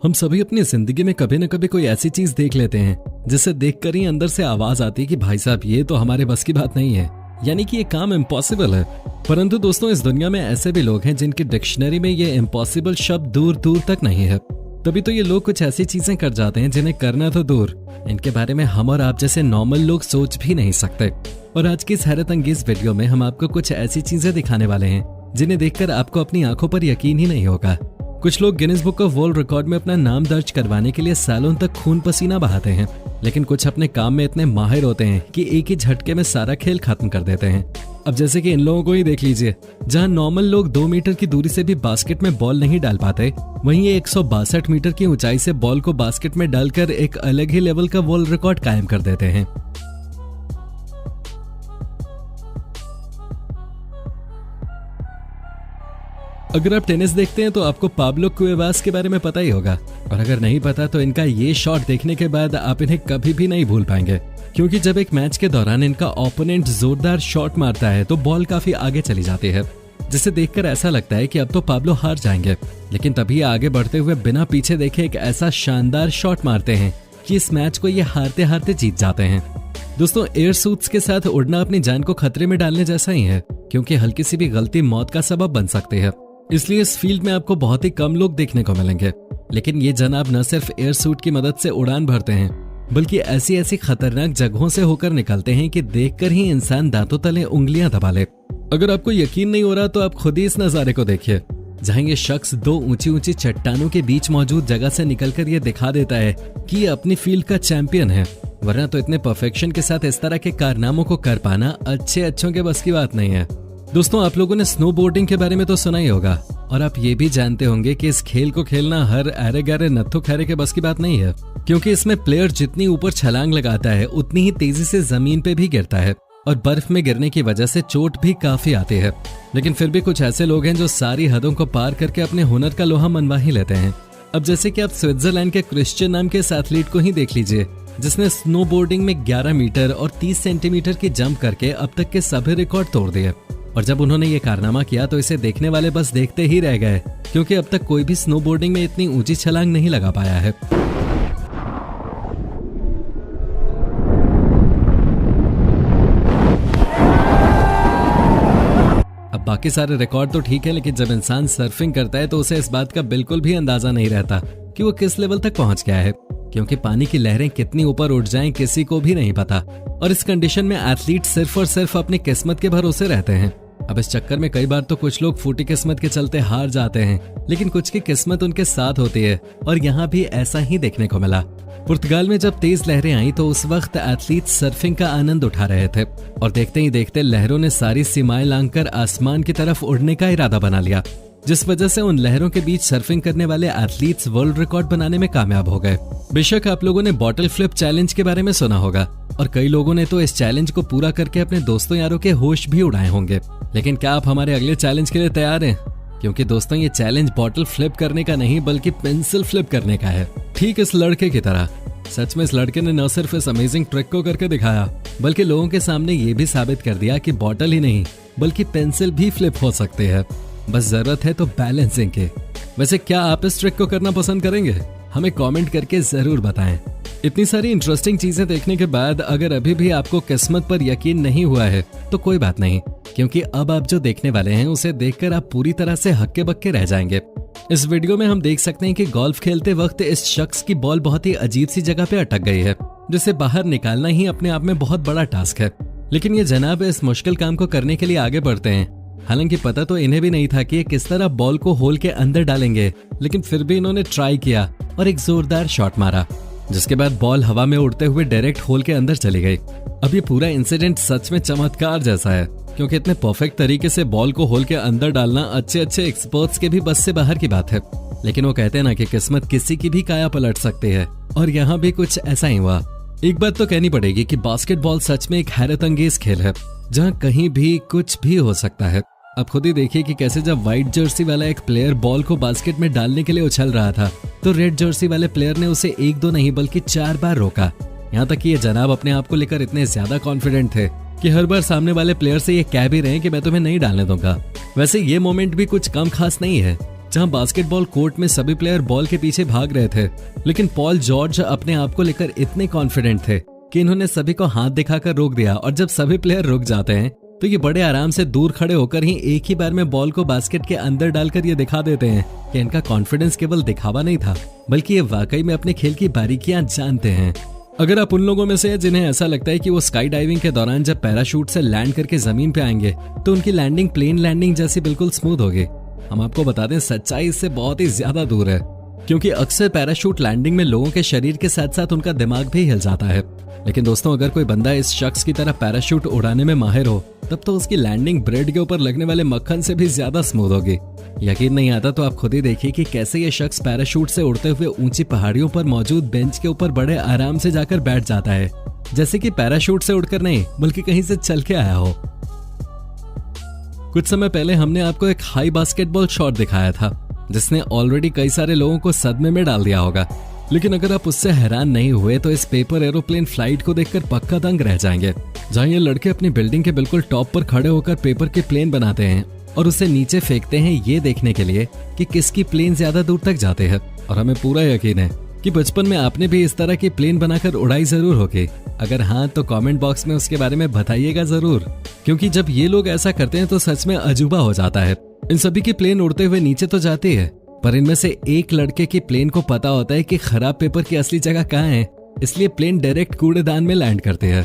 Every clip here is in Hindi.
हम सभी अपनी जिंदगी में कभी न कभी कोई ऐसी चीज देख लेते हैं जिसे देखकर ही अंदर से आवाज आती है कि भाई साहब ये तो हमारे बस की बात नहीं है, यानी कि ये काम इम्पॉसिबल है। परंतु दोस्तों, इस दुनिया में ऐसे भी लोग हैं जिनकी डिक्शनरी में ये इम्पॉसिबल शब्द दूर दूर तक नहीं है। तभी तो ये लोग कुछ ऐसी चीजें कर जाते हैं जिन्हें करना तो दूर, इनके बारे में हम और आप जैसे नॉर्मल लोग सोच भी नहीं सकते। और आज की इस हैरत अंगेज वीडियो में हम आपको कुछ ऐसी चीजें दिखाने वाले हैं जिन्हें देखकर आपको अपनी आंखों पर यकीन ही नहीं होगा। कुछ लोग Guinness book of world record में अपना नाम दर्ज करवाने के लिए सालों तक खून पसीना बहाते हैं, लेकिन कुछ अपने काम में इतने माहिर होते हैं कि एक ही झटके में सारा खेल खत्म कर देते हैं। अब जैसे कि इन लोगों को ही देख लीजिए, जहां नॉर्मल लोग 2 मीटर की दूरी से भी बास्केट में बॉल नहीं डाल पाते, वहीं ये 162 मीटर की ऊंचाई से बॉल को बास्केट में डालकर एक अलग ही लेवल का वर्ल्ड रिकॉर्ड कायम कर देते हैं। अगर आप टेनिस देखते हैं तो आपको पाब्लो कुएवास के बारे में पता ही होगा, और अगर नहीं पता तो इनका ये शॉट देखने के बाद आप इन्हें कभी भी नहीं भूल पाएंगे, क्योंकि जब एक मैच के दौरान इनका ओपोनेंट जोरदार शॉट मारता है तो बॉल काफी आगे चली जाती है, जिसे देखकर ऐसा लगता है कि अब तो पाब्लो हार जाएंगे। लेकिन तभी आगे बढ़ते हुए बिना पीछे देखे एक ऐसा शानदार शॉट मारते हैं कि इस मैच को ये हारते हारते जीत जाते हैं। दोस्तों, एयर सूट्स के साथ उड़ना अपनी जान को खतरे में डालने जैसा ही है, क्योंकि हल्की सी भी गलती मौत का सबब बन सकती है। इसलिए इस फील्ड में आपको बहुत ही कम लोग देखने को मिलेंगे, लेकिन ये जनाब न सिर्फ एयर सूट की मदद से उड़ान भरते हैं, बल्कि ऐसी ऐसी खतरनाक जगहों से होकर निकलते हैं कि देखकर ही इंसान दांतों तले उंगलियां दबा ले। अगर आपको यकीन नहीं हो रहा तो आप खुद ही इस नजारे को देखिए, जहां ये शख्स 2 ऊंची ऊंची चट्टानों के बीच मौजूद जगह से निकलकर ये दिखा देता है कि ये अपनी फील्ड का चैंपियन है। वरना तो इतने परफेक्शन के साथ इस तरह के कारनामों को कर पाना अच्छों के बस की बात नहीं है। दोस्तों, आप लोगों ने स्नोबोर्डिंग के बारे में तो सुना ही होगा, और आप ये भी जानते होंगे कि इस खेल को खेलना हर अरे गहरे नत्थु खैरे के बस की बात नहीं है, क्योंकि इसमें प्लेयर जितनी ऊपर छलांग लगाता है उतनी ही तेजी से जमीन पे भी गिरता है, और बर्फ में गिरने की वजह से चोट भी काफी आती है। लेकिन फिर भी कुछ ऐसे लोग हैं जो सारी हदों को पार करके अपने हुनर का लोहा मनवा ही लेते हैं। अब जैसे कि आप स्विट्जरलैंड के क्रिश्चियन नाम के इस एथलीट को ही देख लीजिए, जिसने स्नोबोर्डिंग में 11 मीटर और 30 सेंटीमीटर की जंप करके अब तक के सभी रिकॉर्ड तोड़ दिए। और जब उन्होंने ये कारनामा किया तो इसे देखने वाले बस देखते ही रह गए, क्योंकि अब तक कोई भी स्नोबोर्डिंग में इतनी ऊंची छलांग नहीं लगा पाया है। अब बाकी सारे रिकॉर्ड तो ठीक है, लेकिन जब इंसान सर्फिंग करता है तो उसे इस बात का बिल्कुल भी अंदाजा नहीं रहता कि वो किस लेवल तक पहुंच गया है, क्योंकि पानी की लहरें कितनी ऊपर उठ जाएं किसी को भी नहीं पता। और इस कंडीशन में एथलीट सिर्फ और सिर्फ अपनी किस्मत के भरोसे रहते हैं। अब इस चक्कर में कई बार तो कुछ लोग फूटी किस्मत के चलते हार जाते हैं, लेकिन कुछ की किस्मत उनके साथ होती है, और यहाँ भी ऐसा ही देखने को मिला। पुर्तगाल में जब तेज लहरें आई तो उस वक्त एथलीट सर्फिंग का आनंद उठा रहे थे, और देखते ही देखते लहरों ने सारी सीमाएं लांघकर आसमान की तरफ उड़ने का इरादा बना लिया, जिस वजह से उन लहरों के बीच सर्फिंग करने वाले एथलीट्स वर्ल्ड रिकॉर्ड बनाने में कामयाब हो गए। बेशक आप लोगों ने बॉटल फ्लिप चैलेंज के बारे में सुना होगा, और कई लोगों ने तो इस चैलेंज को पूरा करके अपने दोस्तों यारों के होश भी उड़ाए होंगे। लेकिन क्या आप हमारे अगले चैलेंज के लिए तैयार हैं? क्योंकि दोस्तों, ये चैलेंज बॉटल फ्लिप करने का नहीं बल्कि पेंसिल फ्लिप करने का है, ठीक इस लड़के की तरह। सच में इस लड़के ने न सिर्फ इस अमेजिंग ट्रिक को करके दिखाया, बल्कि लोगों के सामने ये भी साबित कर दिया कि बॉटल ही नहीं बल्कि पेंसिल भी फ्लिप हो सकती है। बस जरूरत है तो बैलेंसिंग की। वैसे क्या आप इस ट्रिक को करना पसंद करेंगे? हमें कमेंट करके जरूर बताएं। इतनी सारी इंटरेस्टिंग चीजें देखने के बाद अगर अभी भी आपको किस्मत पर यकीन नहीं हुआ है तो कोई बात नहीं, क्योंकि अब आप जो देखने वाले हैं उसे देखकर आप पूरी तरह से हक्के बक्के रह जाएंगे। इस वीडियो में हम देख सकते हैं कि गोल्फ खेलते वक्त इस शख्स की बॉल बहुत ही अजीब सी जगह पे अटक गई है, जिसे बाहर निकालना ही अपने आप में बहुत बड़ा टास्क है। लेकिन ये जनाब इस मुश्किल काम को करने के लिए आगे बढ़ते हैं। हालांकि पता तो इन्हें भी नहीं था कि ये किस तरह बॉल को होल के अंदर डालेंगे, लेकिन फिर भी इन्होंने ट्राई किया और एक जोरदार शॉट मारा, जिसके बाद बॉल हवा में उड़ते हुए डायरेक्ट होल के अंदर चली गई। अब ये पूरा इंसिडेंट सच में चमत्कार जैसा है, क्योंकि इतने परफेक्ट तरीके से बॉल को होल के अंदर डालना अच्छे एक्सपर्ट्स के भी बस से बाहर की बात है। लेकिन वो कहते हैं ना कि किस्मत किसी की भी काया पलट सकती है, और यहाँ भी कुछ ऐसा ही हुआ। एक बात तो कहनी पड़ेगी कि बास्केटबॉल सच में एक हैरत अंगेज खेल है, जहाँ कहीं भी कुछ भी हो सकता है। अब खुद ही देखिए कि कैसे जब व्हाइट जर्सी वाला एक प्लेयर बॉल को बास्केट में डालने के लिए उछल रहा था, तो रेड जर्सी वाले प्लेयर ने उसे 1-2 नहीं बल्कि 4 बार रोका। यहाँ तक कि ये जनाब अपने आप को लेकर इतने ज्यादा कॉन्फिडेंट थे कि हर बार सामने वाले प्लेयर से ये कह भी रहे हैं कि मैं तुम्हें नहीं डालने दूंगा। वैसे ये मोमेंट भी कुछ कम खास नहीं है, जहां बास्केटबॉल कोर्ट में सभी प्लेयर बॉल के पीछे भाग रहे थे, लेकिन पॉल जॉर्ज अपने आप को लेकर इतने कॉन्फिडेंट थे कि इन्होंने सभी को हाथ दिखाकर रोक दिया। और जब सभी प्लेयर रुक जाते हैं तो ये बड़े आराम से दूर खड़े होकर ही एक ही बार में बॉल को बास्केट के अंदर डालकर ये दिखा देते हैं कि इनका कॉन्फिडेंस केवल दिखावा नहीं था, बल्कि ये वाकई में अपने खेल की बारीकियां जानते हैं। अगर आप उन लोगों में से हैं जिन्हें ऐसा लगता है कि वो स्काई डाइविंग के दौरान जब पैराशूट से लैंड करके जमीन पे आएंगे तो उनकी लैंडिंग प्लेन लैंडिंग जैसी बिल्कुल स्मूथ होगी, हम आपको बता दें सच्चाई इससे बहुत ही ज्यादा दूर है। क्योंकि अक्सर पैराशूट लैंडिंग में लोगों के शरीर के साथ साथ उनका दिमाग भी हिल जाता है। लेकिन दोस्तों, अगर कोई बंदा इस शख्स की तरह पैराशूट उड़ाने में माहिर हो, तब तो उसकी लैंडिंग ब्रेड के ऊपर लगने वाले मक्खन से भी ज्यादा स्मूथ होगी। यकीन नहीं आता तो आप खुद ही देखिए कि कैसे ये शख्स पैराशूट से उड़ते हुए ऊंची पहाड़ियों पर मौजूद बेंच के ऊपर बड़े आराम से जाकर बैठ जाता है, जैसे कि पैराशूट से उड़कर नहीं बल्कि कहीं से चल के आया हो। कुछ समय पहले हमने आपको एक हाई बास्केटबॉल शॉट दिखाया था जिसने ऑलरेडी कई सारे लोगों को सदमे में डाल दिया होगा। लेकिन अगर आप उससे हैरान नहीं हुए तो इस पेपर एरोप्लेन फ्लाइट को देखकर पक्का दंग रह जाएंगे, जहां ये लड़के अपनी बिल्डिंग के बिल्कुल टॉप पर खड़े होकर पेपर के प्लेन बनाते हैं और उसे नीचे फेंकते हैं ये देखने के लिए कि किसकी प्लेन ज्यादा दूर तक जाते हैं। और हमें पूरा यकीन है कि बचपन में आपने भी इस तरह की प्लेन बनाकर उड़ाई जरूर होगी। अगर हाँ तो कमेंट बॉक्स में उसके बारे में बताइएगा जरूर, क्योंकि जब ये लोग ऐसा करते हैं तो सच में अजूबा हो जाता है। इन सभी की प्लेन उड़ते हुए नीचे तो जाती है, पर इनमें से एक लड़के की प्लेन को पता होता है कि खराब पेपर की असली जगह कहाँ है, इसलिए प्लेन डायरेक्ट कूड़ेदान में लैंड करते हैं।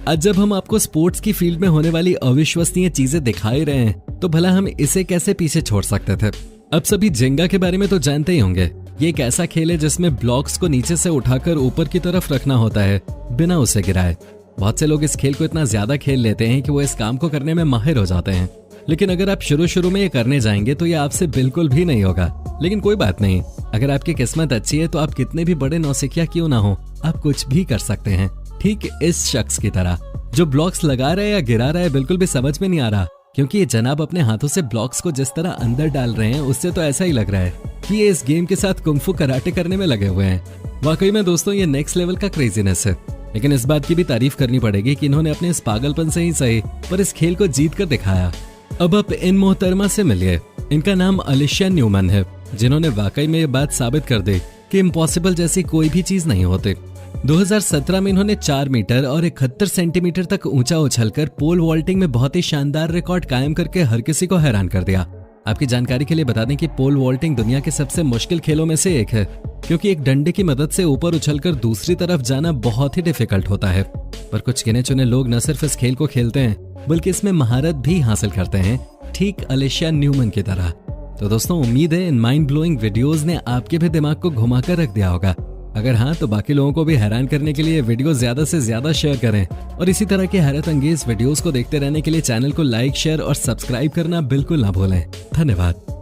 आज जब हम आपको स्पोर्ट्स की फील्ड में होने वाली अविश्वसनीय चीजें दिखाई रहे हैं, तो भला हम इसे कैसे पीछे छोड़ सकते थे। अब सभी जेंगा के बारे में तो जानते ही होंगे। ये एक ऐसा खेल है जिसमें ब्लॉक्स को नीचे से उठाकर ऊपर की तरफ रखना होता है बिना उसे गिराए। बहुत से लोग इस खेल को इतना ज्यादा खेल लेते हैं कि वो इस काम को करने में माहिर हो जाते हैं। लेकिन अगर आप शुरू में ये करने जाएंगे तो ये आपसे बिल्कुल भी नहीं होगा। लेकिन कोई बात नहीं, अगर आपकी किस्मत अच्छी है तो आप कितने भी बड़े नौसिखिया क्यों ना हो, आप कुछ भी कर सकते हैं। ठीक इस शख्स की तरह जो ब्लॉक्स लगा रहा है या गिरा रहा है बिल्कुल भी समझ में नहीं आ रहा, क्योंकि ये जनाब अपने हाथों से ब्लॉक्स को जिस तरह अंदर डाल रहे हैं उससे तो ऐसा ही लग रहा है कि ये इस गेम के साथ कुंफू कराटे करने में लगे हुए हैं। वाकई में दोस्तों ये नेक्स्ट लेवल का क्रेजीनेस है। लेकिन इस बात की भी तारीफ करनी पड़ेगी कि इन्होंने अपने इस पागलपन से ही सही पर इस खेल को जीत कर दिखाया। अब आप इन मोहतरमा से मिलिए। इनका नाम अलिशिया न्यूमन है, जिन्होंने वाकई में ये बात साबित कर दी कि इम्पॉसिबल जैसी कोई भी चीज नहीं होती। 2017 में इन्होंने 4 मीटर और 71 सेंटीमीटर तक ऊंचा उछलकर पोल वॉल्टिंग में बहुत ही शानदार रिकॉर्ड कायम करके हर किसी को हैरान कर दिया। आपकी जानकारी के लिए बता दें कि पोल वॉल्टिंग दुनिया के सबसे मुश्किल खेलों में से एक है, क्योंकि एक डंडे की मदद से ऊपर उछलकर दूसरी तरफ जाना बहुत ही डिफिकल्ट होता है। पर कुछ गिने चुने लोग न सिर्फ इस खेल को खेलते हैं बल्कि इसमें महारत भी हासिल करते हैं, ठीक अलिशिया न्यूमन की तरह। तो दोस्तों उम्मीद है इन माइंड ब्लोइंग वीडियोस ने आपके भी दिमाग को घुमाकर रख दिया होगा। अगर हाँ तो बाकी लोगों को भी हैरान करने के लिए वीडियो ज्यादा से ज्यादा शेयर करें और इसी तरह के हैरत अंगेज वीडियोस को देखते रहने के लिए चैनल को लाइक, शेयर और सब्सक्राइब करना बिल्कुल ना भूलें। धन्यवाद।